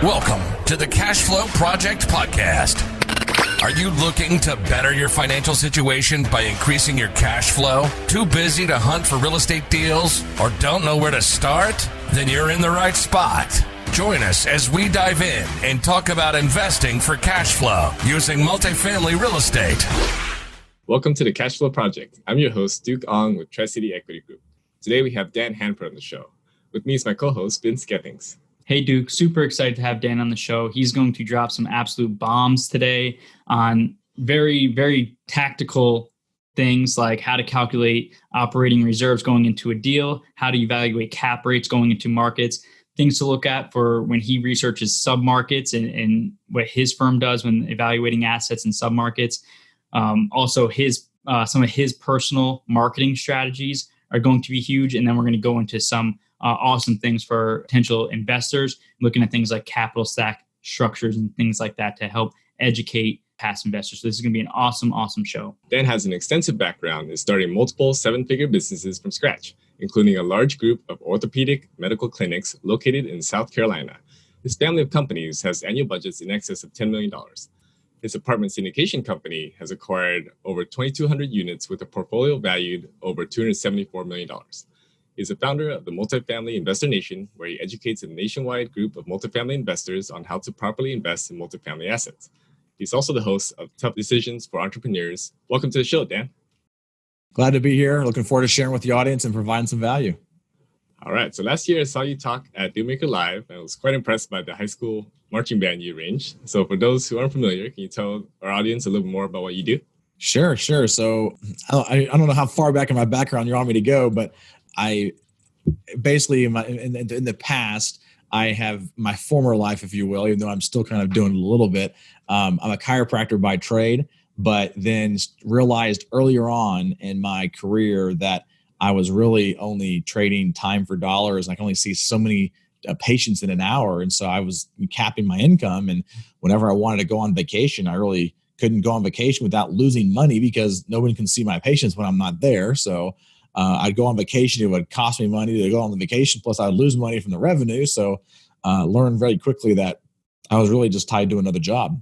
Welcome to the Cash Flow Project Podcast. Are you looking to better your financial situation by increasing your cash flow? Too busy to hunt for real estate deals or don't know where to start? Then you're in the right spot. Join us as we dive in and talk about investing for cash flow using multifamily real estate. Welcome to the Cash Flow Project. I'm your host, Duke Ong with Tri-City Equity Group. Today we have Dan Handford on the show. With me is my co-host, Vince Gethings. Hey, Duke, super excited to have Dan on the show. He's going to drop some absolute bombs today on very, very tactical things like how to calculate operating reserves going into a deal, how to evaluate cap rates going into markets, things to look at for when he researches submarkets and what his firm does when evaluating assets in submarkets. Also, some of his personal marketing strategies are going to be huge. And then we're going to go into some awesome things for potential investors, looking at things like capital stack structures and things like that to help educate past investors. So this is going to be an awesome, awesome show. Dan has an extensive background in starting multiple seven-figure businesses from scratch, including a large group of orthopedic medical clinics located in South Carolina. His family of companies has annual budgets in excess of $10 million. His apartment syndication company has acquired over 2,200 units with a portfolio valued over $274 million. He's a founder of the Multifamily Investor Nation, where he educates a nationwide group of multifamily investors on how to properly invest in multifamily assets. He's also the host of Tough Decisions for Entrepreneurs. Welcome to the show, Dan. Glad to be here. Looking forward to sharing with the audience and providing some value. All right. So last year I saw you talk at Dealmaker Live, and I was quite impressed by the high school marching band you arranged. So for those who aren't familiar, can you tell our audience a little more about what you do? Sure. So I don't know how far back in my background you want me to go, but I basically in the past, I have my former life, if you will, even though I'm still kind of doing it a little bit. I'm a chiropractor by trade, but then realized earlier on in my career that I was really only trading time for dollars. I can only see so many patients in an hour. And so I was capping my income. And whenever I wanted to go on vacation, I really couldn't go on vacation without losing money because nobody can see my patients when I'm not there. So I'd go on vacation. It would cost me money to go on the vacation. Plus I'd lose money from the revenue. So learned very quickly that I was really just tied to another job.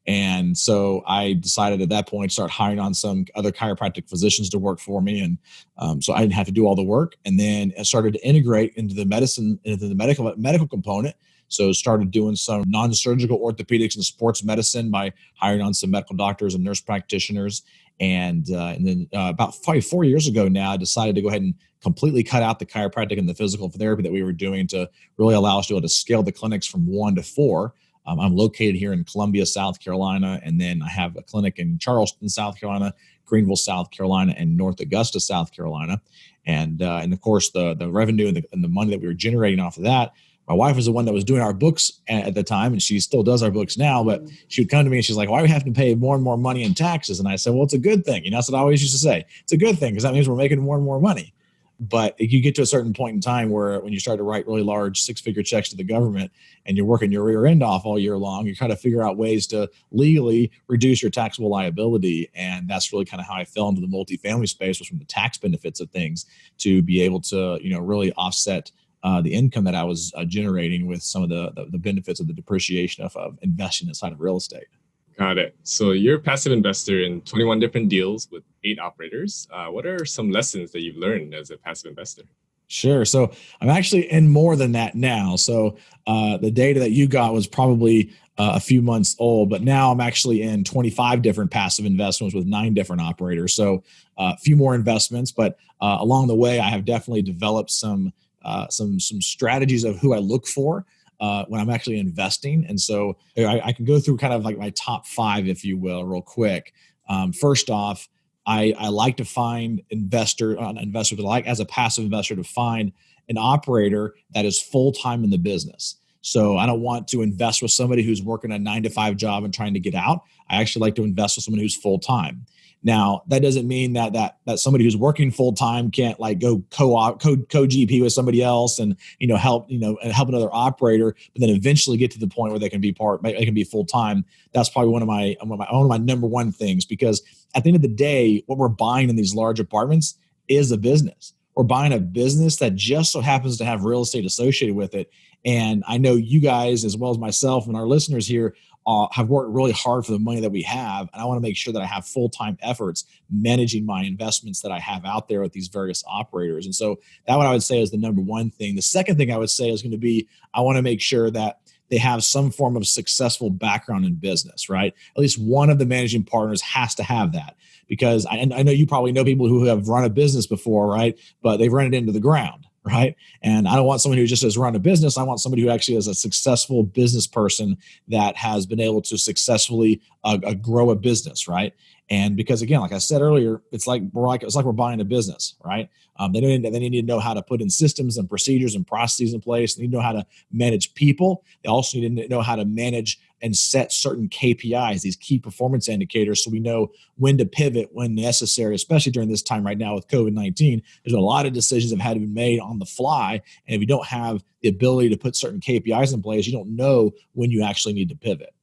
And so I decided at that point to start hiring on some other chiropractic physicians to work for me. And so I didn't have to do all the work. And then I started to integrate into the medical component. So started doing some non-surgical orthopedics and sports medicine by hiring on some medical doctors and nurse practitioners. And then about probably 4 years ago now, I decided to go ahead and completely cut out the chiropractic and the physical therapy that we were doing to really allow us to be able to scale the clinics from 1 to 4. I'm located here in Columbia, South Carolina, and then I have a clinic in Charleston, South Carolina, Greenville, South Carolina, and North Augusta, South Carolina. And of course, the revenue and the money that we were generating off of that. My wife was the one that was doing our books at the time, and she still does our books now, but she would come to me and she's like, why are we having to pay more and more money in taxes? And I said, well, it's a good thing. That's what I always used to say. It's a good thing because that means we're making more and more money. But you get to a certain point in time where when you start to write really large six-figure checks to the government and you're working your rear end off all year long, you try to figure out ways to legally reduce your taxable liability. And that's really kind of how I fell into the multifamily space, was from the tax benefits of things to be able to, really offset the income that I was generating with some of the benefits of the depreciation of investing inside of real estate. Got it. So you're a passive investor in 21 different deals with 8 operators. What are some lessons that you've learned as a passive investor? Sure. So I'm actually in more than that now. So the data that you got was probably a few months old, but now I'm actually in 25 different passive investments with 9 different operators. So a few more investments, but along the way, I have definitely developed some strategies of who I look for when I'm actually investing. And so I can go through kind of like my top 5, if you will, real quick. First off, I like to find investors that like, as a passive investor, to find an operator that is full-time in the business. So I don't want to invest with somebody who's working a 9-to-5 job and trying to get out. I actually like to invest with someone who's full-time. Now, that doesn't mean that somebody who's working full time can't like go co-GP with somebody else and help another operator, but then eventually get to the point where they can be full time. That's probably one of my number one things, because at the end of the day, what we're buying in these large apartments is a business. We're buying a business that just so happens to have real estate associated with it. And I know you guys, as well as myself and our listeners here, have worked really hard for the money that we have. And I want to make sure that I have full-time efforts managing my investments that I have out there with these various operators. And so that what I would say is the number one thing. The second thing I would say is going to be, I want to make sure that they have some form of successful background in business, right? At least one of the managing partners has to have that, because I know you probably know people who have run a business before, right? But they've run it into the ground, right? And I don't want someone who just has run a business. I want somebody who actually is a successful business person that has been able to successfully grow a business, right? And because again, like I said earlier, it's like we're buying a business, right? They need to know how to put in systems and procedures and processes in place. They need to know how to manage people. They also need to know how to manage and set certain KPIs, these key performance indicators, so we know when to pivot when necessary, especially during this time right now with COVID-19. There's a lot of decisions that have had to be made on the fly. And if you don't have the ability to put certain KPIs in place, you don't know when you actually need to pivot.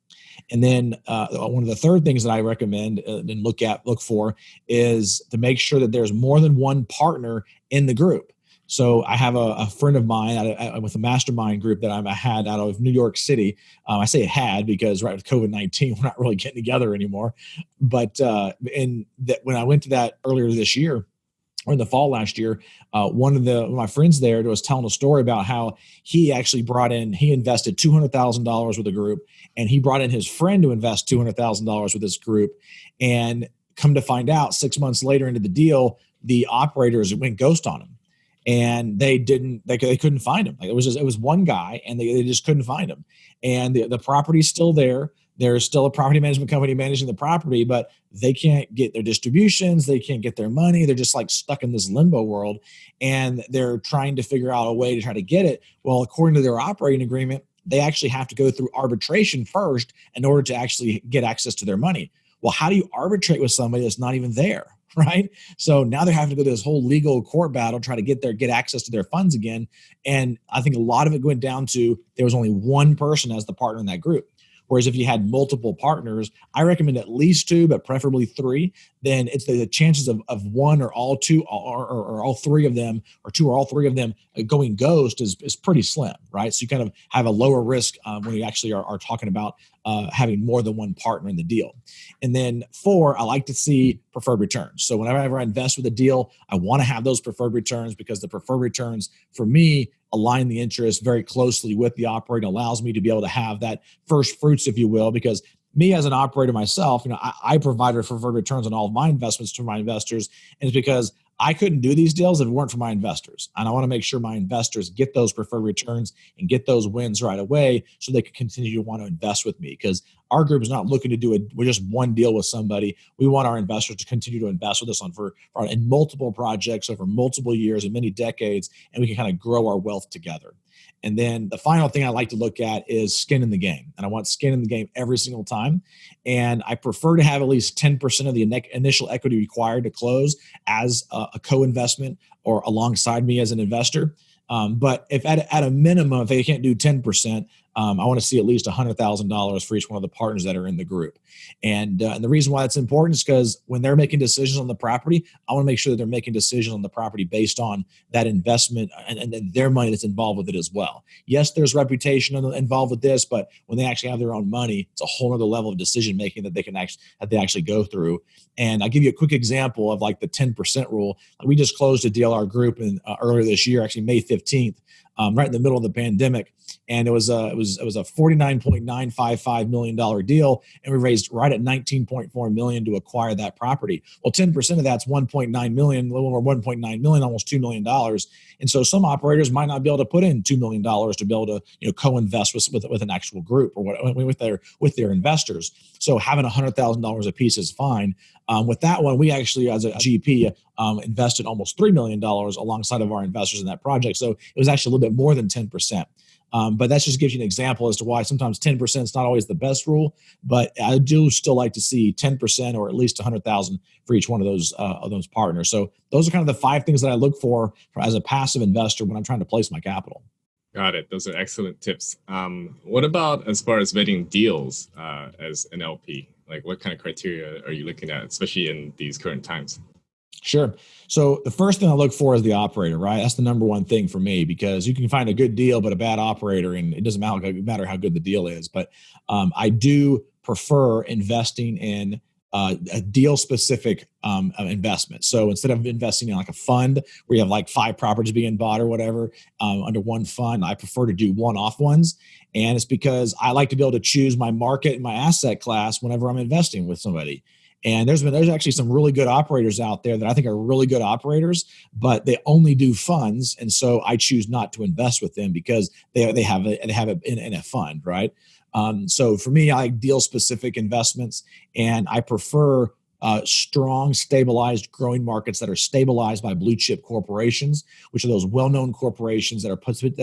And then one of the third things that I recommend and look for is to make sure that there's more than one partner in the group. So I have a friend of mine with a mastermind group that I had out of New York City. I say had because right with COVID-19, we're not really getting together anymore. But when I went to that earlier this year, or in the fall last year, one of my friends there was telling a story about how he actually he invested $200,000 with a group, and he brought in his friend to invest $200,000 with this group. And come to find out, 6 months later into the deal, the operators went ghost on him. And they couldn't find him. Like it was one guy, and they just couldn't find him. And the property's still there. There's still a property management company managing the property, but they can't get their distributions. They can't get their money. They're just like stuck in this limbo world, and they're trying to figure out a way to try to get it. Well, according to their operating agreement, they actually have to go through arbitration first in order to actually get access to their money. Well, how do you arbitrate with somebody that's not even there? Right. So now they're having to go to this whole legal court battle, try to get access to their funds again. And I think a lot of it went down to there was only one person as the partner in that group. Whereas if you had multiple partners, I recommend at least two, but preferably three. Then it's the chances of one or all two or all three of them, or two or all three of them going ghost is pretty slim, right? So you kind of have a lower risk when you actually are talking about having more than one partner in the deal. And then 4, I like to see preferred returns. So whenever I invest with a deal, I want to have those preferred returns, because the preferred returns for me align the interest very closely with the operator, allows me to be able to have that first fruits, if you will, because me as an operator myself, I provide preferred returns on all of my investments to my investors. And it's because I couldn't do these deals if it weren't for my investors. And I want to make sure my investors get those preferred returns and get those wins right away so they can continue to want to invest with me, because our group is not looking to do just one deal with somebody. We want our investors to continue to invest with us in multiple projects over multiple years and many decades, and we can kind of grow our wealth together. And then the final thing I like to look at is skin in the game. And I want skin in the game every single time. And I prefer to have at least 10% of the initial equity required to close as a co-investment or alongside me as an investor. But if at a minimum, if they can't do 10%, I want to see at least $100,000 for each one of the partners that are in the group. And the reason why that's important is because when they're making decisions on the property, I want to make sure that they're making decisions on the property based on that investment and their money that's involved with it as well. Yes, there's reputation involved with this, but when they actually have their own money, it's a whole other level of decision making that they actually go through. And I'll give you a quick example of like the 10% rule. We just closed a deal, our group, earlier this year, actually May 15th. Right in the middle of the pandemic, and it was a $49.955 million deal, and we raised right at $19.4 million to acquire that property. Well, 10% of that's $1.9 million, a little over $1.9 million, almost $2 million. And so some operators might not be able to put in $2 million to be able to co-invest with an actual group or with their investors. So having $100,000 a piece is fine. With that one, we actually, as a GP, invested almost $3 million alongside of our investors in that project. So it was actually a little bit more than 10%. But that just gives you an example as to why sometimes 10% is not always the best rule. But I do still like to see 10% or at least $100,000 for each one of those partners. So those are kind of the 5 things that I look for as a passive investor when I'm trying to place my capital. Got it. Those are excellent tips. What about as far as vetting deals as an LP? Like what kind of criteria are you looking at, especially in these current times? Sure. So the first thing I look for is the operator, right? That's the number one thing for me, because you can find a good deal, but a bad operator, and it doesn't matter how good the deal is. But I do prefer investing in a deal specific investment. So instead of investing in like a fund where you have like 5 properties being bought or whatever under one fund, I prefer to do one-off ones. And it's because I like to be able to choose my market and my asset class whenever I'm investing with somebody. And there's actually some really good operators out there that I think are really good operators, but they only do funds, and so I choose not to invest with them because they have it in a fund, right? So for me, I like deal specific investments, and I prefer strong, stabilized, growing markets that are stabilized by blue chip corporations, which are those well-known corporations that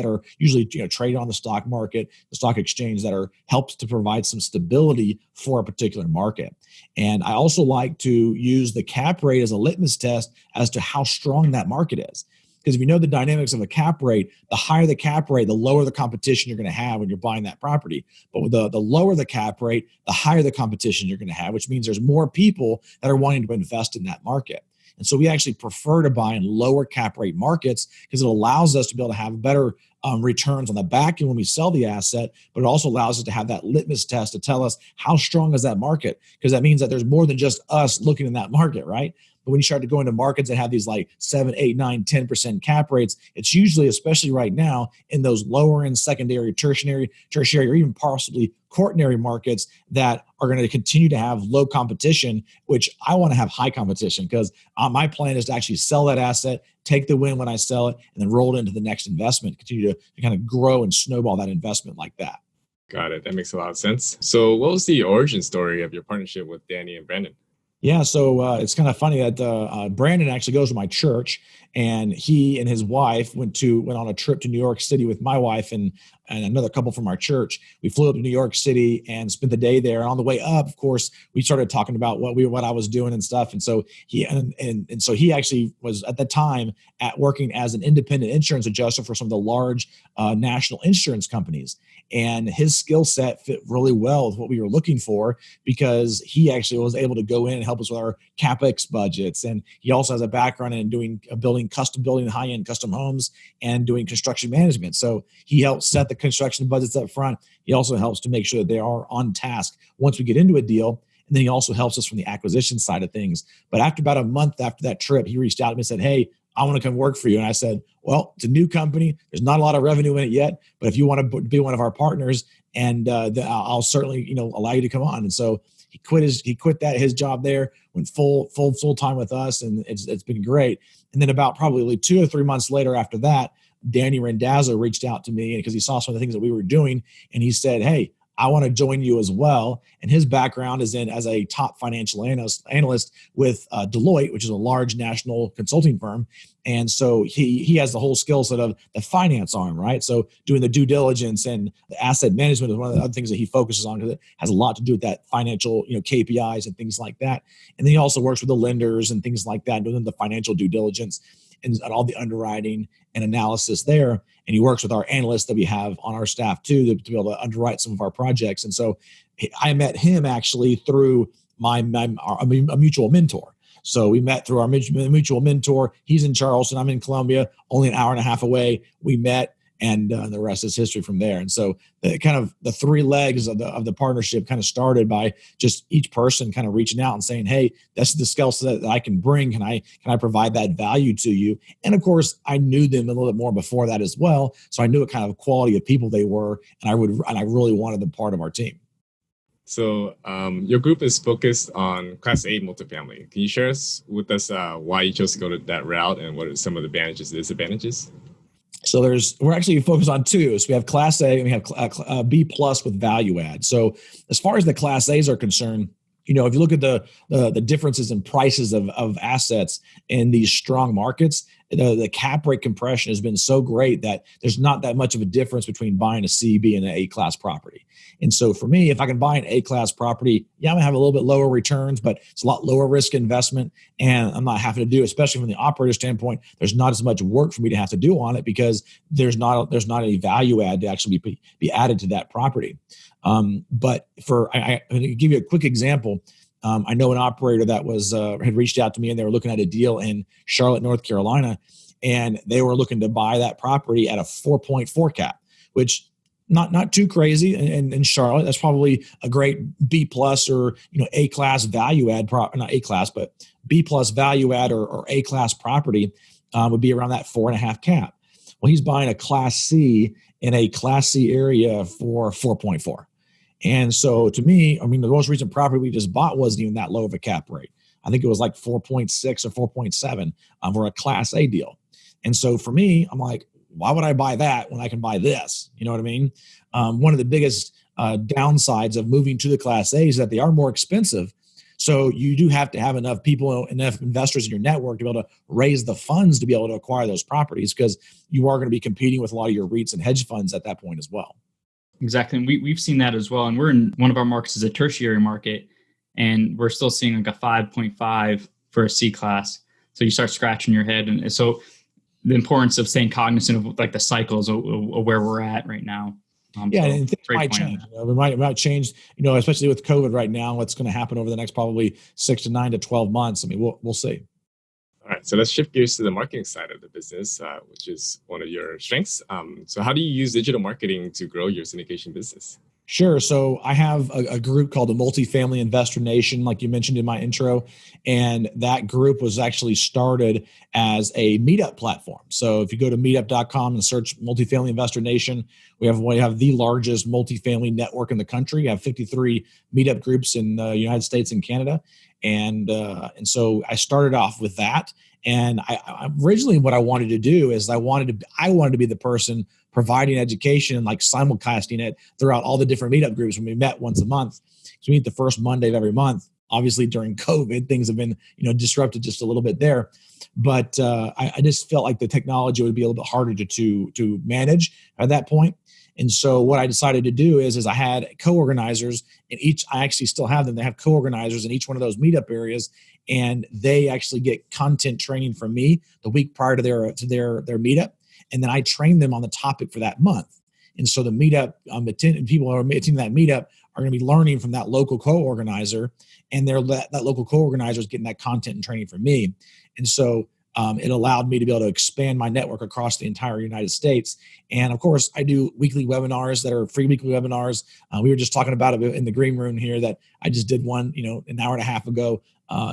are usually traded on the stock market, the stock exchange, that helps to provide some stability for a particular market. And I also like to use the cap rate as a litmus test as to how strong that market is. Because if you know the dynamics of a cap rate, the higher the cap rate, the lower the competition you're going to have when you're buying that property. But with the lower the cap rate, the higher the competition you're going to have, which means there's more people that are wanting to invest in that market. And so we actually prefer to buy in lower cap rate markets because it allows us to be able to have better returns on the back end when we sell the asset, but it also allows us to have that litmus test to tell us how strong is that market, because that means that there's more than just us looking in that market, right? But when you start to go into markets that have these like 7, 8, 9, 10% cap rates, it's usually, especially right now, in those lower end secondary, tertiary, or even possibly quaternary markets that are going to continue to have low competition, which I want to have high competition, because my plan is to actually sell that asset, take the win when I sell it, and then roll it into the next investment, continue to kind of grow and snowball that investment like that. Got it. That makes a lot of sense. So what was the origin story of your partnership with Danny and Brandon? Yeah, so it's kind of funny that Brandon actually goes to my church, and he and his wife went on a trip to New York City with my wife and another couple from our church. We flew up to New York City and spent the day there. And on the way up, of course, we started talking about what I was doing and stuff. And so he actually was at the time working as an independent insurance adjuster for some of the large national insurance companies. And his skill set fit really well with what we were looking for, because he actually was able to go in and help us with our CapEx budgets. And he also has a background in building high-end custom homes and doing construction management. So he helps set the construction budgets up front. He also helps to make sure that they are on task once we get into a deal. And then he also helps us from the acquisition side of things. But after about a month after that trip, he reached out to me and said, "Hey, I want to come work for you." And I said, "Well, it's a new company. There's not a lot of revenue in it yet, but if you want to be one of our partners, and I'll certainly allow you to come on." And so he quit his job there, went full time with us, and it's been great. And then about probably 2 or 3 months later after that, Danny Randazzo reached out to me because he saw some of the things that we were doing, and he said, "Hey, I want to join you as well." And his background is as a top financial analyst with Deloitte, which is a large national consulting firm. And so he has the whole skill set of the finance arm, right? So doing the due diligence and the asset management is one of the other things that he focuses on, because it has a lot to do with that financial, KPIs and things like that. And then he also works with the lenders and things like that, doing the financial due diligence and all the underwriting and analysis there. And he works with our analysts that we have on our staff too, to be able to underwrite some of our projects. And so I met him actually through a mutual mentor. So we met through our mutual mentor. He's in Charleston. I'm in Columbia, only an hour and a half away. We met, and the rest is history from there. And so the 3 legs of the partnership kind of started by just each person kind of reaching out and saying, "Hey, that's the skill set that I can bring. Can I provide that value to you?" And of course, I knew them a little bit more before that as well, so I knew what kind of quality of people they were, and I really wanted them part of our team. So your group is focused on Class A multifamily. Can you share with us why you chose to go to that route, and what are some of the advantages and disadvantages? So we're actually focused on 2. So we have Class A and we have B plus with value add. So as far as the Class A's are concerned, if you look at the differences in prices of assets in these strong markets, the cap rate compression has been so great that there's not that much of a difference between buying a C, B, and an A class property. And so for me, if I can buy an A class property, I'm gonna have a little bit lower returns, but it's a lot lower risk investment, and I'm not having to do, especially from the operator standpoint, there's not as much work for me to have to do on it, because there's not any value add to actually be added to that property. But I'm going to give you a quick example. I know an operator that had reached out to me, and they were looking at a deal in Charlotte, North Carolina, and they were looking to buy that property at a 4.4 cap, which not too crazy in Charlotte. That's probably a great B plus or A class value add, not A class, but B plus value add or A class property would be around that 4.5 cap. Well, he's buying a Class C in a Class C area for 4.4. And so to me, the most recent property we just bought wasn't even that low of a cap rate. I think it was like 4.6 or 4.7 for a Class A deal. And so for me, I'm like, why would I buy that when I can buy this? You know what I mean? One of the biggest downsides of moving to the Class A is that they are more expensive. So you do have to have enough people, enough investors in your network to be able to raise the funds to be able to acquire those properties, because you are going to be competing with a lot of your REITs and hedge funds at that point as well. Exactly. And we've seen that as well. And we're in one of our markets is a tertiary market, and we're still seeing like a 5.5 for a C class. So you start scratching your head. And so the importance of staying cognizant of like the cycles of where we're at right now. And things might change. It might change, especially with COVID right now, what's going to happen over the next probably 6 to 9 to 12 months. We'll see. All right, so let's shift gears to the marketing side of the business, which is one of your strengths. So how do you use digital marketing to grow your syndication business? Sure. So I have a group called the Multifamily Investor Nation, like you mentioned in my intro. And that group was actually started as a meetup platform. So if you go to meetup.com and search Multifamily Investor Nation, we have the largest multifamily network in the country. We have 53 meetup groups in the United States and Canada. And so I started off with that. And I originally what I wanted to do is I wanted to be the person providing education and like simulcasting it throughout all the different meetup groups when we met once a month. So we meet the first Monday of every month. Obviously during COVID, things have been, disrupted just a little bit there. But I just felt like the technology would be a little bit harder to manage at that point. And so what I decided to do is I had co-organizers in each. I actually still have them. They have co-organizers in each one of those meetup areas, and they actually get content training from me the week prior to their meetup, and then I train them on the topic for that month. And so the meetup people who are attending that meetup are going to be learning from that local co-organizer, and that local co-organizer is getting that content and training from me. And so it allowed me to be able to expand my network across the entire United States. And of course, I do weekly webinars that are free weekly webinars. We were just talking about it in the green room here that I just did one, an hour and a half ago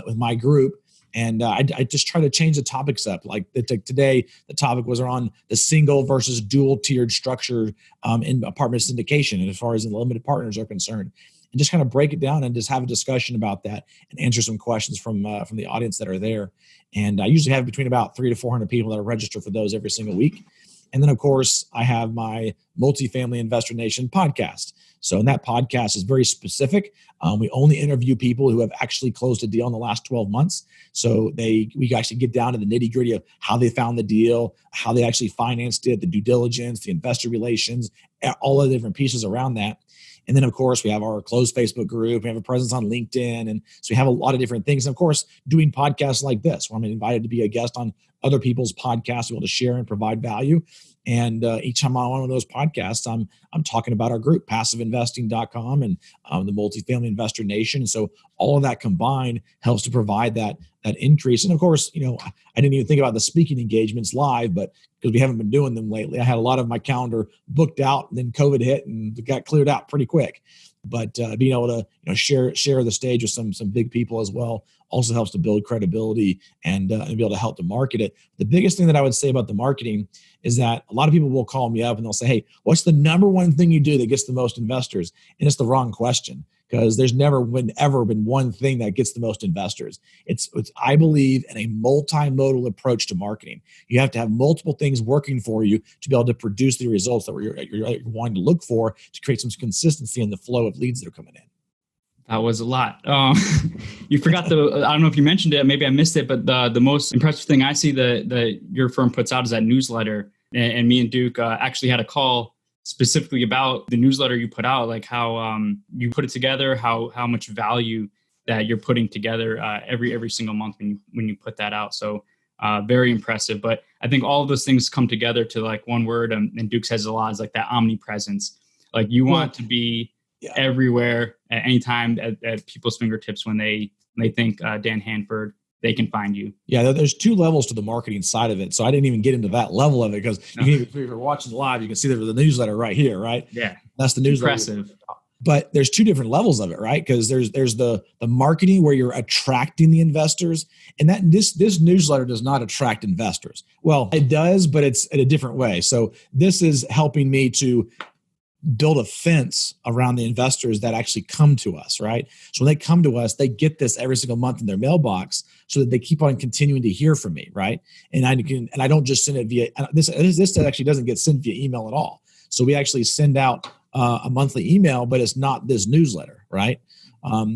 with my group. And I just try to change the topics up. Like today, the topic was around the single versus dual tiered structure in apartment syndication, and as far as the limited partners are concerned. And just kind of break it down and just have a discussion about that and answer some questions from the audience that are there. And I usually have between about 300 to 400 people that are registered for those every single week. And then, of course, I have my Multifamily Investor Nation podcast. So in that podcast is very specific. We only interview people who have actually closed a deal in the last 12 months. So we actually get down to the nitty gritty of how they found the deal, how they actually financed it, the due diligence, the investor relations, all of the different pieces around that. And then, of course, we have our closed Facebook group. We have a presence on LinkedIn. And so we have a lot of different things. And, of course, doing podcasts like this, where I'm invited to be a guest on other people's podcasts, to be able to share and provide value. And each time I'm on one of those podcasts, I'm talking about our group, passiveinvesting.com and the Multifamily Investor Nation. And so all of that combined helps to provide that increase. And of course, I didn't even think about the speaking engagements live, but because we haven't been doing them lately, I had a lot of my calendar booked out. And then COVID hit and it got cleared out pretty quick. But being able to share the stage with some big people as well also helps to build credibility and be able to help to market it. The biggest thing that I would say about the marketing is that a lot of people will call me up and they'll say, "Hey, what's the number one thing you do that gets the most investors?" And it's the wrong question, because there's never ever been one thing that gets the most investors. It's I believe in a multimodal approach to marketing. You have to have multiple things working for you to be able to produce the results that you're wanting to look for, to create some consistency in the flow of leads that are coming in. That was a lot. You forgot I don't know if you mentioned it, maybe I missed it, but the most impressive thing I see that your firm puts out is that newsletter. And me and Duke actually had a call specifically about the newsletter you put out, like how you put it together, how much value that you're putting together every single month when you put that out. So very impressive. But I think all of those things come together to like one word, and Duke says a lot, is like that omnipresence. Like you want to be everywhere at any time at people's fingertips when they think Dan Handford, they can find you. Yeah, there's two levels to the marketing side of it. So I didn't even get into that level of it because if you're watching live, you can see the newsletter right here, right? Yeah. That's the newsletter. Impressive. But there's two different levels of it, right? Because there's the marketing where you're attracting the investors, and that this newsletter does not attract investors. Well, it does, but it's in a different way. So this is helping me to build a fence around the investors that actually come to us, right? So when they come to us, they get this every single month in their mailbox so that they keep on continuing to hear from me, right? And I don't just send it via this actually doesn't get sent via email at all. So we actually send out a monthly email, but it's not this newsletter, right?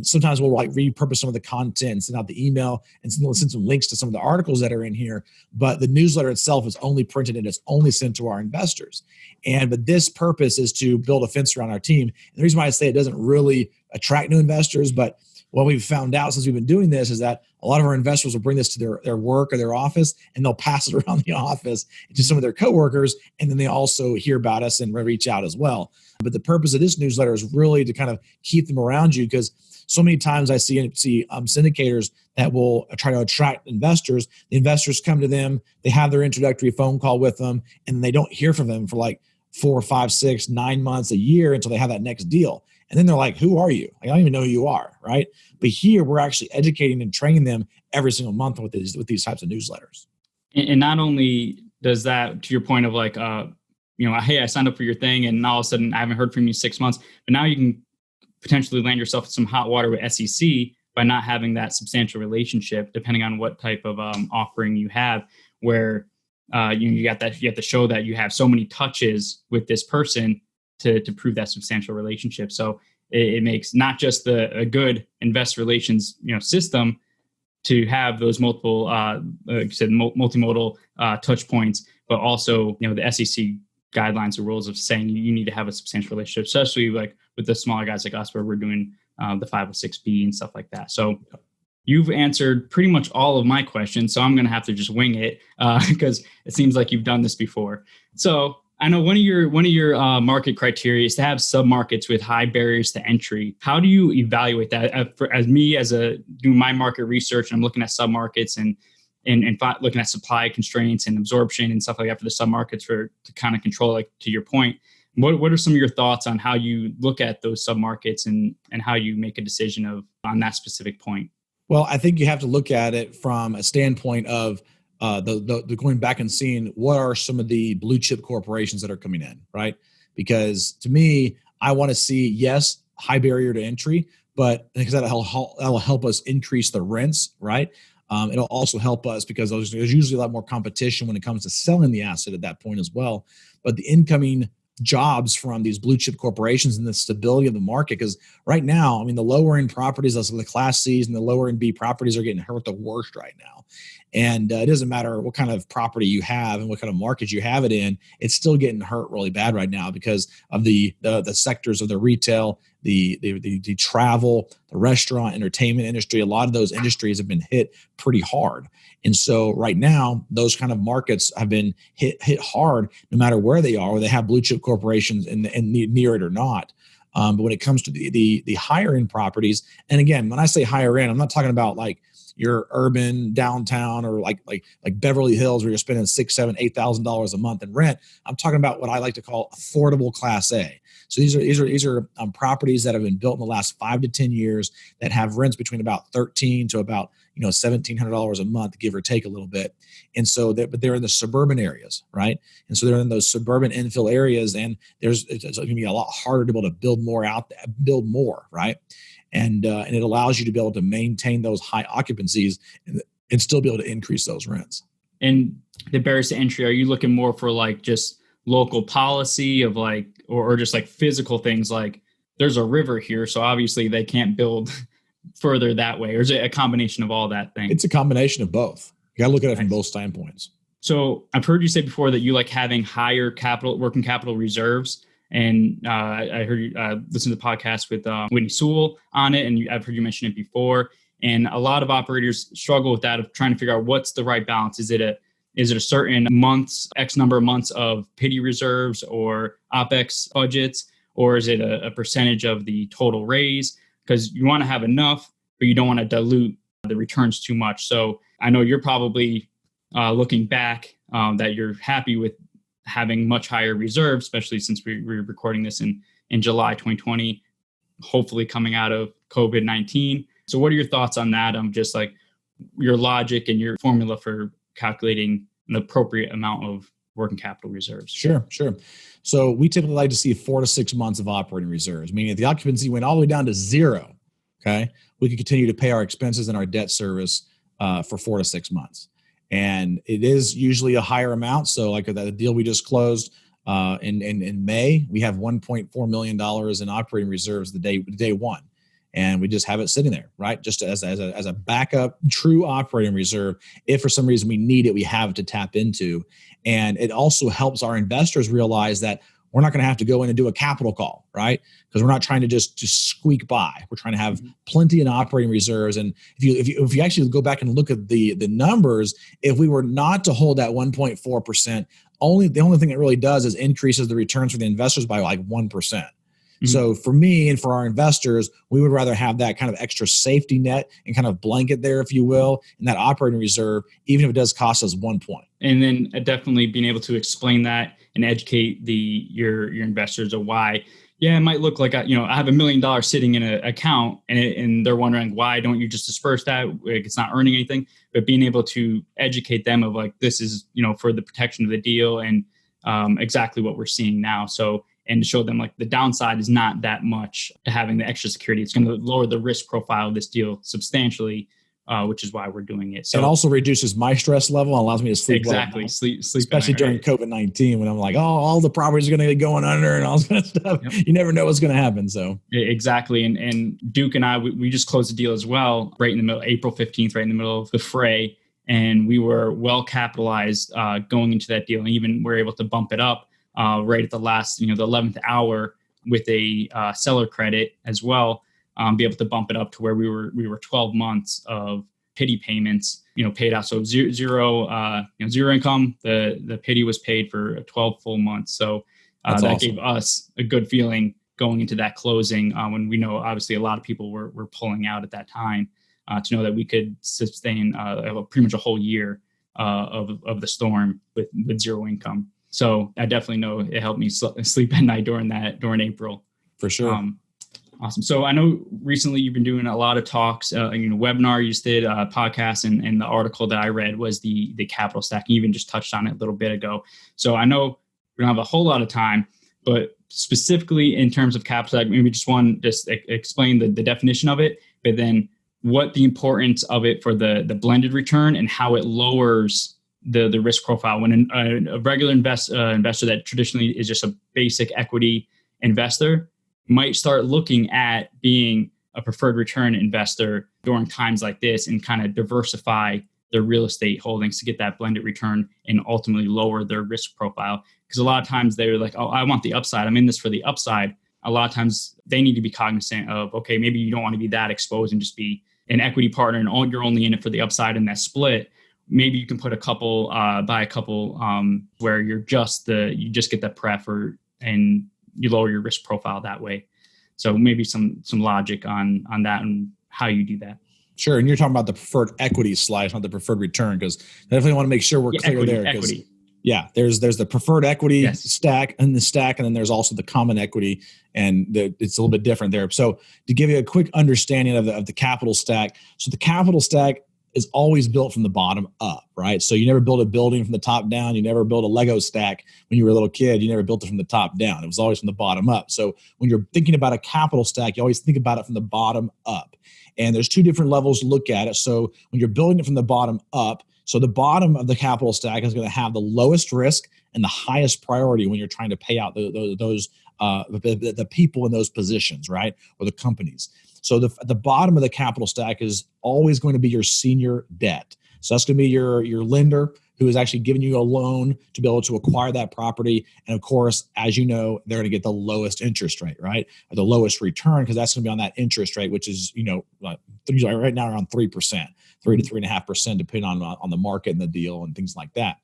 Sometimes we'll repurpose some of the content and send out the email and send some links to some of the articles that are in here. But the newsletter itself is only printed and it's only sent to our investors. But this purpose is to build a fence around our team. And the reason why I say it doesn't really attract new investors, but what we've found out since we've been doing this is that a lot of our investors will bring this to their work or their office, and they'll pass it around the office to some of their coworkers, and then they also hear about us and reach out as well. But the purpose of this newsletter is really to kind of keep them around you, because so many times I see syndicators that will try to attract investors. The investors come to them, they have their introductory phone call with them, and they don't hear from them for like 4, 5, 6, 9 months, a year until they have that next deal. And then they're like, who are you? I don't even know who you are, right? But here we're actually educating and training them every single month with these types of newsletters. And not only does that, to your point of like, hey, I signed up for your thing and all of a sudden I haven't heard from you 6 months, but now you can potentially land yourself in some hot water with SEC by not having that substantial relationship, depending on what type of offering you have, where you have to show that you have so many touches with this person to prove that substantial relationship. So it makes not just a good investor relations system to have those multiple multimodal touch points, but also the SEC guidelines or rules of saying you need to have a substantial relationship, especially like with the smaller guys like us where we're doing the 506B and stuff like that. So you've answered pretty much all of my questions, so I'm going to have to just wing it because it seems like you've done this before. So I know one of your market criteria is to have submarkets with high barriers to entry. How do you evaluate that? Doing my market research, and I'm looking at submarkets and looking at supply constraints and absorption and stuff like that for the submarkets to kind of control, like to your point. What are some of your thoughts on how you look at those submarkets and how you make a decision on that specific point? Well, I think you have to look at it from a standpoint of the going back and seeing what are some of the blue chip corporations that are coming in, right? Because to me, I want to see, yes, high barrier to entry, but because that'll help us increase the rents, right? It'll also help us because there's usually a lot more competition when it comes to selling the asset at that point as well. But the incoming jobs from these blue chip corporations and the stability of the market, because right now, I mean, the lower end properties, the Class C's and the lower end B properties are getting hurt the worst right now. And it doesn't matter what kind of property you have and what kind of market you have it in, it's still getting hurt really bad right now because of the sectors of the retail, the travel, the restaurant, entertainment industry. A lot of those industries have been hit pretty hard. And so right now, those kind of markets have been hit hard no matter where they are, whether they have blue chip corporations and near it or not. But when it comes to the higher end properties, and again, when I say higher end, I'm not talking about like your urban downtown or like Beverly Hills where you're spending $6,000, $7,000, $8,000 a month in rent. I'm talking about what I like to call affordable Class A. So these are properties that have been built in the last 5 to 10 years that have rents between about $1,300 to about $1,700 a month, give or take a little bit. And so but they're in the suburban areas, right? And so they're in those suburban infill areas, and it's going to be a lot harder to be able to build more, right? And it allows you to be able to maintain those high occupancies and still be able to increase those rents. And the barriers to entry, are you looking more for like just local policy of like, or just like physical things like there's a river here, so obviously they can't build further that way? Or is it a combination of all that thing? It's a combination of both. You got to look at it from both standpoints. So I've heard you say before that you like having higher working capital reserves. And I heard you listen to the podcast with Whitney Sewell on it, and I've heard you mention it before. And a lot of operators struggle with that of trying to figure out what's the right balance. Is it a certain months, X number of months of pity reserves or OPEX budgets, or is it a percentage of the total raise? Because you want to have enough, but you don't want to dilute the returns too much. So I know you're probably looking back that you're happy with having much higher reserves, especially since we're recording this in July 2020, hopefully coming out of COVID-19. So what are your thoughts on that? Just like your logic and your formula for calculating an appropriate amount of working capital reserves? Sure. So we typically like to see 4 to 6 months of operating reserves, meaning if the occupancy went all the way down to 0, okay, we could continue to pay our expenses and our debt service for 4 to 6 months. And it is usually a higher amount. So like the deal we just closed in May, we have $1.4 million in operating reserves the day one. And we just have it sitting there, right? Just as a backup, true operating reserve. If for some reason we need it, we have it to tap into. And it also helps our investors realize that we're not going to have to go in and do a capital call, right? Because we're not trying to just squeak by. We're trying to have plenty in operating reserves. And if you actually go back and look at the numbers, if we were not to hold that 1.4%, the only thing it really does is increases the returns for the investors by like 1%. So for me and for our investors, we would rather have that kind of extra safety net and kind of blanket there, if you will, in that operating reserve, even if it does cost us 1 point. And then definitely being able to explain that and educate your investors of why, it might look like I have $1 million sitting in an account and they're wondering, why don't you just disperse that? Like, it's not earning anything. But being able to educate them of like, this is, for the protection of the deal and exactly what we're seeing now. So, and to show them like the downside is not that much to having the extra security. It's going to lower the risk profile of this deal substantially, which is why we're doing it. So it also reduces my stress level and allows me to sleep exactly well. Sleep especially during COVID-19 when I'm like, all the properties are going to get going under and all this kind of stuff. Yep. You never know what's going to happen. So exactly. And Duke and I, we just closed the deal as well, right in the middle, April 15th, right in the middle of the fray. And we were well capitalized going into that deal, and even we're able to bump it up right at the last, the 11th hour with a seller credit as well. Be able to bump it up to where we were 12 months of pity payments, paid out. So zero income. The pity was paid for 12 full months. So that awesome. Gave us a good feeling going into that closing when we know obviously a lot of people were pulling out at that time. To know that we could sustain pretty much a whole year of the storm with zero income. So I definitely know it helped me sleep at night during April. For sure. Awesome. So I know recently you've been doing a lot of talks, webinar you just did, podcast, and the article that I read was the capital stack. You even just touched on it a little bit ago. So I know we don't have a whole lot of time, but specifically in terms of capital stack, maybe just explain the definition of it, but then what the importance of it for the blended return and how it lowers the risk profile when a regular investor that traditionally is just a basic equity investor might start looking at being a preferred return investor during times like this and kind of diversify their real estate holdings to get that blended return and ultimately lower their risk profile. Because a lot of times they're like, I want the upside. I'm in this for the upside. A lot of times they need to be cognizant of, okay, maybe you don't want to be that exposed and just be an equity partner and you're only in it for the upside in that split. Maybe you can put buy a couple where you just get the pref and you lower your risk profile that way. So maybe some logic on that and how you do that. Sure. And you're talking about the preferred equity slice, not the preferred return, because I definitely want to make sure we're clear there. Equity. Yeah, there's the preferred equity stack, and then there's also the common equity, and it's a little bit different there. So to give you a quick understanding of the capital stack, so the capital stack is always built from the bottom up, right? So you never build a building from the top down. You never build a Lego stack when you were a little kid. You never built it from the top down. It was always from the bottom up. So when you're thinking about a capital stack, you always think about it from the bottom up. And there's two different levels to look at it. So when you're building it from the bottom up, so the bottom of the capital stack is going to have the lowest risk and the highest priority when you're trying to pay out the people in those positions, right? Or the companies. So the bottom of the capital stack is always going to be your senior debt. So that's going to be your lender who is actually giving you a loan to be able to acquire that property. And of course, as you know, they're going to get the lowest interest rate, right? Or the lowest return, because that's going to be on that interest rate, which is, right now around 3%, 3 to 3.5%, depending on the market and the deal and things like that.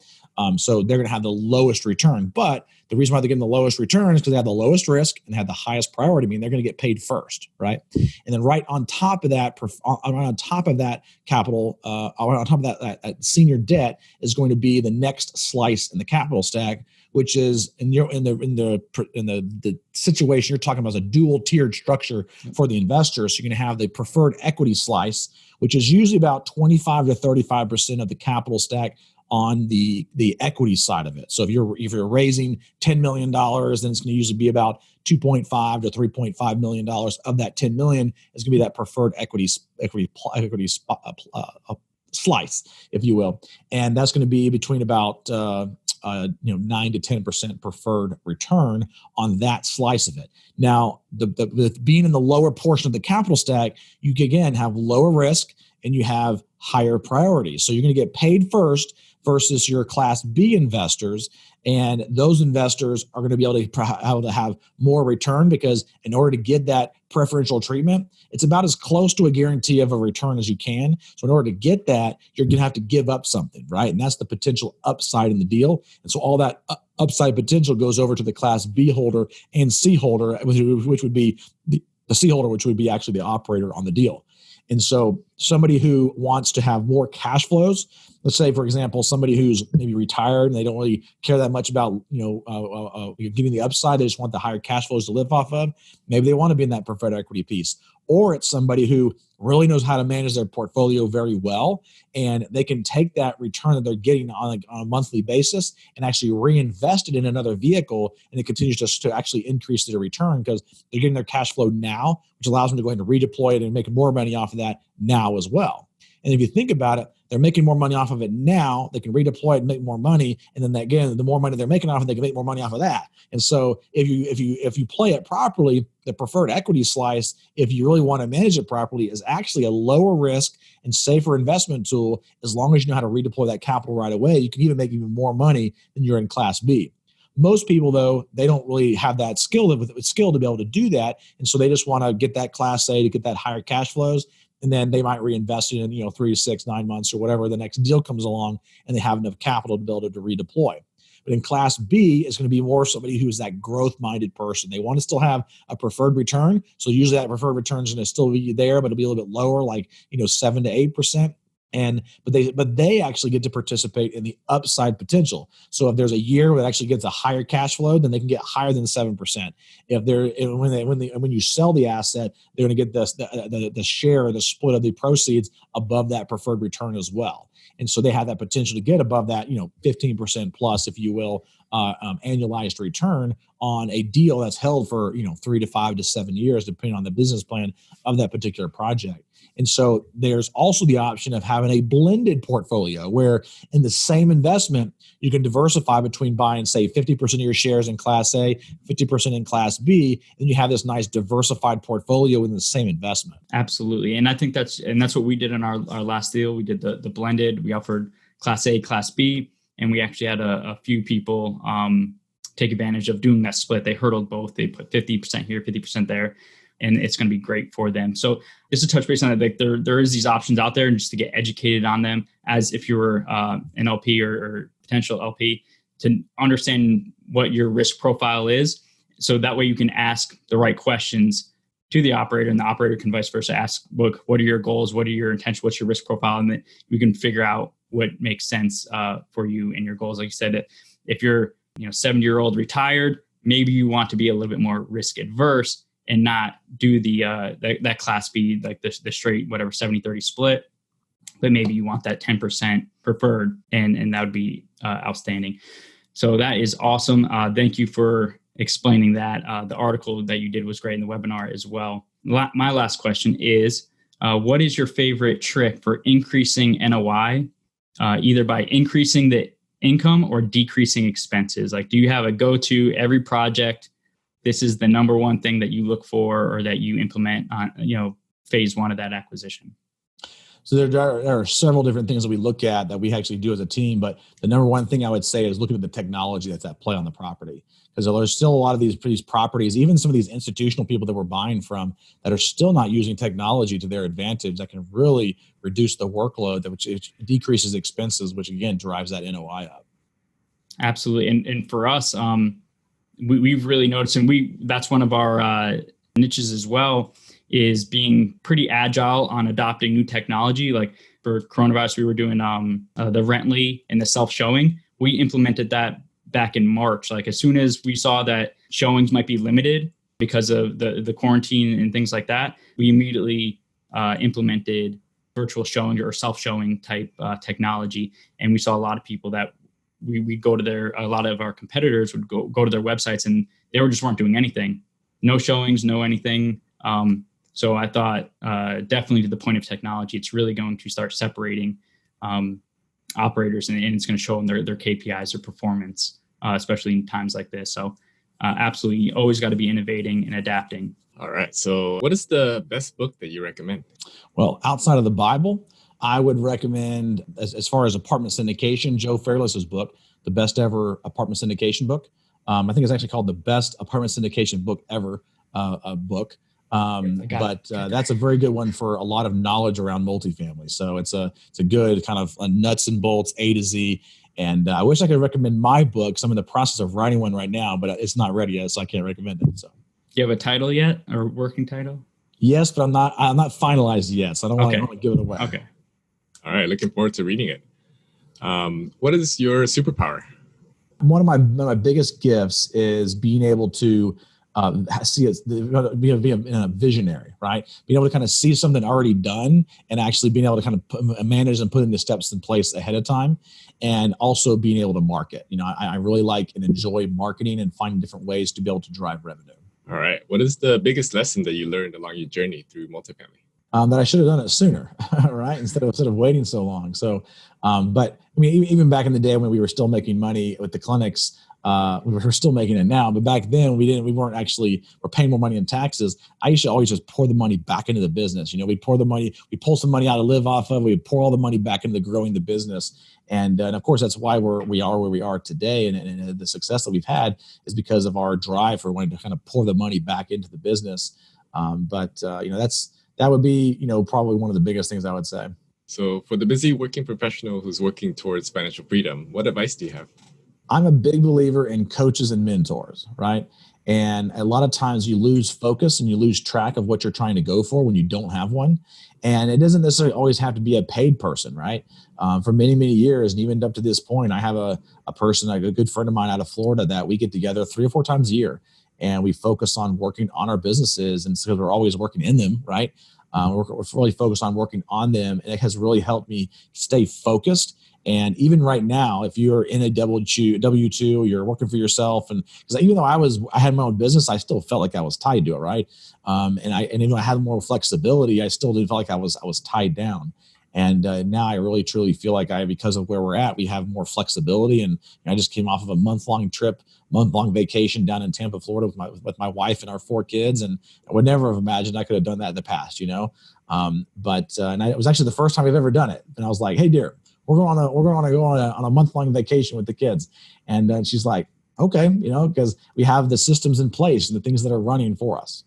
So they're going to have the lowest return, but the reason why they give them the lowest return is because they have the lowest risk and have the highest priority, meaning they're going to get paid first, right? And then right on top of that, on top of that capital, on top of that senior debt is going to be the next slice in the capital stack, which is in the situation you're talking about is a dual tiered structure for the investor. So you're going to have the preferred equity slice, which is usually about 25 to 35% of the capital stack on the equity side of it. So if you're raising $10 million, then it's going to usually be about $2.5 to $3.5 million of that $10 million is going to be that preferred equity slice, if you will, and that's going to be between about 9 to 10% preferred return on that slice of it. Now, the being in the lower portion of the capital stack, you can, again, have lower risk and you have higher priorities. So you're going to get paid first versus your Class B investors. And those investors are going to be able to have more return because in order to get that preferential treatment, it's about as close to a guarantee of a return as you can. So in order to get that, you're going to have to give up something, right? And that's the potential upside in the deal. And so all that upside potential goes over to the Class B holder and C holder, which would be the C holder, which would be actually the operator on the deal. And so somebody who wants to have more cash flows, let's say, for example, somebody who's maybe retired and they don't really care that much about, giving the upside. They just want the higher cash flows to live off of. Maybe they want to be in that preferred equity piece. Or it's somebody who really knows how to manage their portfolio very well, and they can take that return that they're getting on a monthly basis and actually reinvest it in another vehicle, and it continues to actually increase their return because they're getting their cash flow now, which allows them to go ahead and redeploy it and make more money off of that now as well. And if you think about it, they're making more money off of it now. They can redeploy it and make more money. And then again, the more money they're making off of it, they can make more money off of that. And so if you play it properly, the preferred equity slice, if you really want to manage it properly, is actually a lower risk and safer investment tool. As long as you know how to redeploy that capital right away, you can even make even more money than you're in Class B. Most people, though, they don't really have that skill to be able to do that. And so they just want to get that Class A to get that higher cash flows. And then they might reinvest it in 3 to 6, 9 months or whatever the next deal comes along, and they have enough capital to be able to redeploy. But in Class B, it's going to be more somebody who's that growth-minded person. They want to still have a preferred return. So usually that preferred return is going to still be there, but it'll be a little bit lower, like 7 to 8%. But they actually get to participate in the upside potential. So if there's a year where it actually gets a higher cash flow, then they can get higher than 7%. When you sell the asset, they're going to get the share or the split of the proceeds above that preferred return as well. And so they have that potential to get above that 15% plus, if you will, annualized return on a deal that's held for 3 to 5 to 7 years, depending on the business plan of that particular project. And so there's also the option of having a blended portfolio where in the same investment, you can diversify between buying, say, 50% of your shares in Class A, 50% in Class B, and you have this nice diversified portfolio in the same investment. Absolutely. And I think that's what we did in our last deal. We did the blended. We offered Class A, Class B, and we actually had a few people take advantage of doing that split. They hurdled both. They put 50% here, 50% there. And it's going to be great for them. So just to touch base on it, like there is these options out there, and just to get educated on them, as if you were an LP or potential LP, to understand what your risk profile is. So that way you can ask the right questions to the operator, and the operator can vice versa ask, look, what are your goals? What are your intentions? What's your risk profile? And then you can figure out what makes sense for you and your goals. Like you said, if you're 70-year-old retired, maybe you want to be a little bit more risk adverse and not do that Class B, like the straight, 70-30 split, but maybe you want that 10% preferred, and that would be outstanding. So that is awesome. Thank you for explaining that. The article that you did was great, in the webinar as well. My last question is, what is your favorite trick for increasing NOI, either by increasing the income or decreasing expenses? Like, do you have a go-to every project? This is the number one thing that you look for or that you implement on, phase one of that acquisition? So there are several different things that we look at that we actually do as a team. But the number one thing I would say is looking at the technology that's at play on the property. Because there's still a lot of these properties, even some of these institutional people that we're buying from, that are still not using technology to their advantage, that can really reduce the workload, which decreases expenses, which again drives that NOI up. Absolutely. And for us, we've really noticed, and that's one of our niches as well, is being pretty agile on adopting new technology. Like for coronavirus, we were doing the Rently and the self-showing. We implemented that back in March. Like as soon as we saw that showings might be limited because of the quarantine and things like that, we immediately implemented virtual showing or self-showing type technology. And we saw a lot of people that we go to a lot of our competitors would go to their websites and they weren't doing anything. No showings, no anything. So I thought definitely to the point of technology, it's really going to start separating operators and it's going to show them their KPIs, their performance, especially in times like this. So absolutely, always got to be innovating and adapting. All right. So what is the best book that you recommend? Well, outside of the Bible, I would recommend, as far as apartment syndication, Joe Fairless's book, The Best Ever Apartment Syndication Book. I think it's actually called The Best Apartment Syndication Book Ever book. That's a very good one for a lot of knowledge around multifamily. So it's a good kind of nuts and bolts, A to Z. And I wish I could recommend my book. I'm in the process of writing one right now, but it's not ready yet, so I can't recommend it. So, do you have a title yet, or working title? Yes, but I'm not finalized yet, so I don't want to give it away. Okay. All right. Looking forward to reading it. What is your superpower? One of my biggest gifts is being able to see it, be a visionary, right? Being able to kind of see something already done and actually being able to kind of manage and putting the steps in place ahead of time, and also being able to market. I really like and enjoy marketing and finding different ways to be able to drive revenue. All right. What is the biggest lesson that you learned along your journey through multifamily? That I should have done it sooner, right? Instead of waiting so long. So, but I mean, even back in the day when we were still making money with the clinics, we're still making it now, but back then we're paying more money in taxes. I used to always just pour the money back into the business. We pull some money out to live off of, we pour all the money back into growing the business. And of course, that's why we are where we are today. And the success that we've had is because of our drive for wanting to kind of pour the money back into the business. That would be, probably one of the biggest things I would say. So for the busy working professional who's working towards financial freedom, what advice do you have? I'm a big believer in coaches and mentors, right? And a lot of times you lose focus and you lose track of what you're trying to go for when you don't have one. And it doesn't necessarily always have to be a paid person, right? For many, many years, and even up to this point, I have a person, a good friend of mine out of Florida, that we get together 3 or 4 times a year. And we focus on working on our businesses. And so we're always working in them, right? We're really focused on working on them. And it has really helped me stay focused. And even right now, if you're in a W-2, you're working for yourself. And because even though I had my own business, I still felt like I was tied to it, right? And even though I had more flexibility, I still didn't feel like I was tied down. And now I really, truly feel like because of where we're at, we have more flexibility. And I just came off of a month-long vacation down in Tampa, Florida with my wife and our 4 kids. And I would never have imagined I could have done that in the past, and it was actually the first time I've ever done it. And I was like, hey, dear, we're going to go on a month-long vacation with the kids. And she's like, okay, because we have the systems in place and the things that are running for us.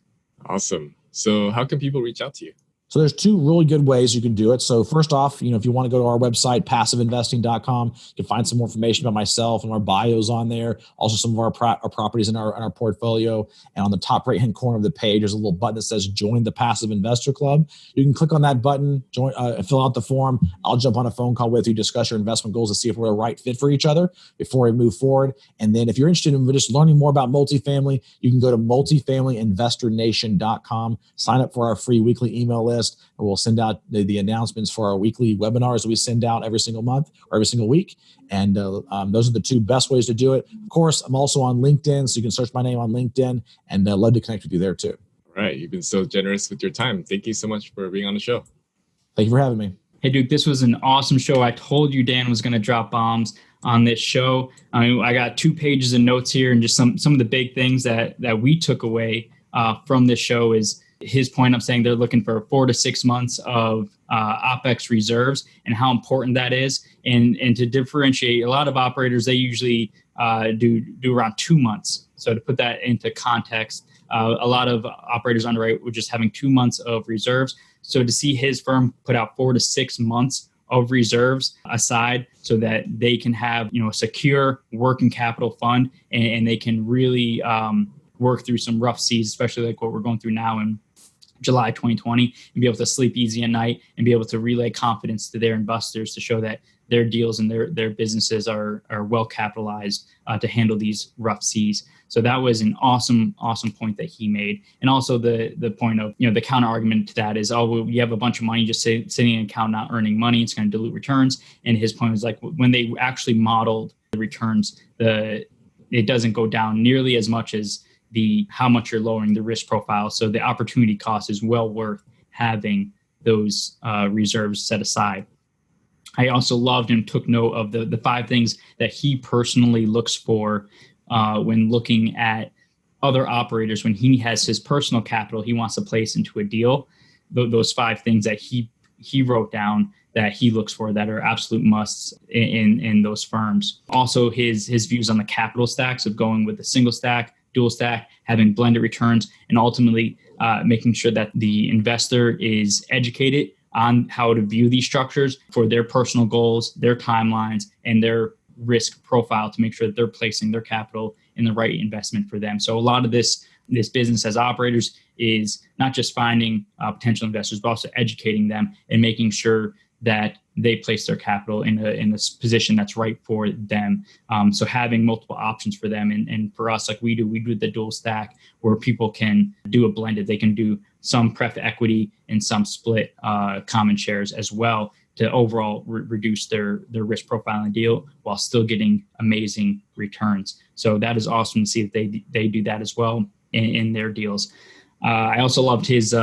Awesome. So how can people reach out to you? So there's 2 really good ways you can do it. So first off, if you want to go to our website, passiveinvesting.com, you can find some more information about myself and our bios on there. Also some of our properties in our portfolio. And on the top right-hand corner of the page, there's a little button that says Join the Passive Investor Club. You can click on that button, join, fill out the form. I'll jump on a phone call with you, discuss your investment goals to see if we're the right fit for each other before we move forward. And then if you're interested in just learning more about multifamily, you can go to multifamilyinvestornation.com, sign up for our free weekly email list. We'll send out the announcements for our weekly webinars that we send out every single month or every single week. And those are the 2 best ways to do it. Of course, I'm also on LinkedIn, so you can search my name on LinkedIn, and love to connect with you there too. All right. You've been so generous with your time. Thank you so much for being on the show. Thank you for having me. Hey, Duke, this was an awesome show. I told you Dan was going to drop bombs on this show. I got 2 pages of notes here, and just some of the big things that we took away from this show is his point of saying they're looking for 4 to 6 months of OPEX reserves and how important that is. And to differentiate, a lot of operators, they usually do around 2 months. So to put that into context, a lot of operators underwrite with just having 2 months of reserves. So to see his firm put out 4 to 6 months of reserves aside so that they can have, a secure working capital fund and they can really work through some rough seas, especially like what we're going through now in July 2020, and be able to sleep easy at night and be able to relay confidence to their investors to show that their deals and their businesses are well capitalized to handle these rough seas. So that was an awesome point that he made. And also the point of, the counter argument to that is, you have a bunch of money just sitting in an account, not earning money. It's going to dilute returns. And his point was like, when they actually modeled the returns, it doesn't go down nearly as much as how much you're lowering the risk profile. So the opportunity cost is well worth having those reserves set aside. I also loved and took note of the 5 things that he personally looks for when looking at other operators. When he has his personal capital he wants to place into a deal, those 5 things that he wrote down that he looks for that are absolute musts in those firms. Also his views on the capital stacks of going with a single stack, dual stack, having blended returns, and ultimately making sure that the investor is educated on how to view these structures for their personal goals, their timelines, and their risk profile to make sure that they're placing their capital in the right investment for them. So a lot of this business as operators is not just finding potential investors, but also educating them and making sure that they place their capital in a position that's right for them. So having multiple options for them. And for us, like we do the dual stack where people can do a blended. They can do some pref equity and some split common shares as well to overall reduce their risk profile in the deal while still getting amazing returns. So that is awesome to see that they do that as well in their deals. I also loved his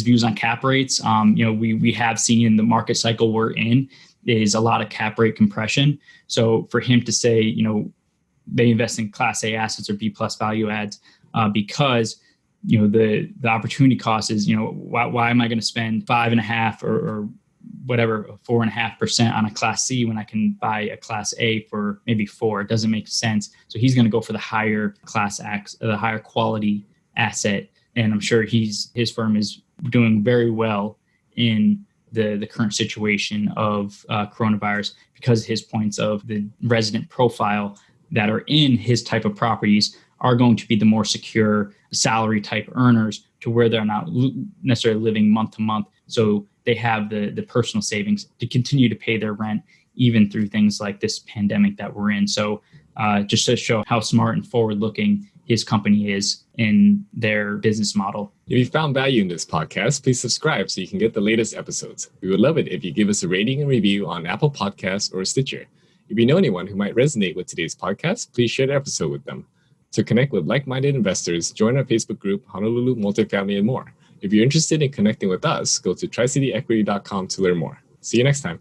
views on cap rates. We have seen in the market cycle we're in is a lot of cap rate compression. So for him to say, they invest in Class A assets or B plus value adds because the opportunity cost is, why am I going to spend 5.5 or whatever 4.5% on a Class C when I can buy a Class A for maybe 4? It doesn't make sense. So he's going to go for the higher Class X, the higher quality asset. And I'm sure his firm is doing very well in the current situation of coronavirus because his points of the resident profile that are in his type of properties are going to be the more secure salary type earners to where they're not necessarily living month to month. So they have the personal savings to continue to pay their rent even through things like this pandemic that we're in. So just to show how smart and forward looking his company is in their business model. If you found value in this podcast, please subscribe so you can get the latest episodes. We would love it if you give us a rating and review on Apple Podcasts or Stitcher. If you know anyone who might resonate with today's podcast, please share the episode with them. To connect with like-minded investors, join our Facebook group, Honolulu Multifamily and more. If you're interested in connecting with us, go to tricityequity.com to learn more. See you next time.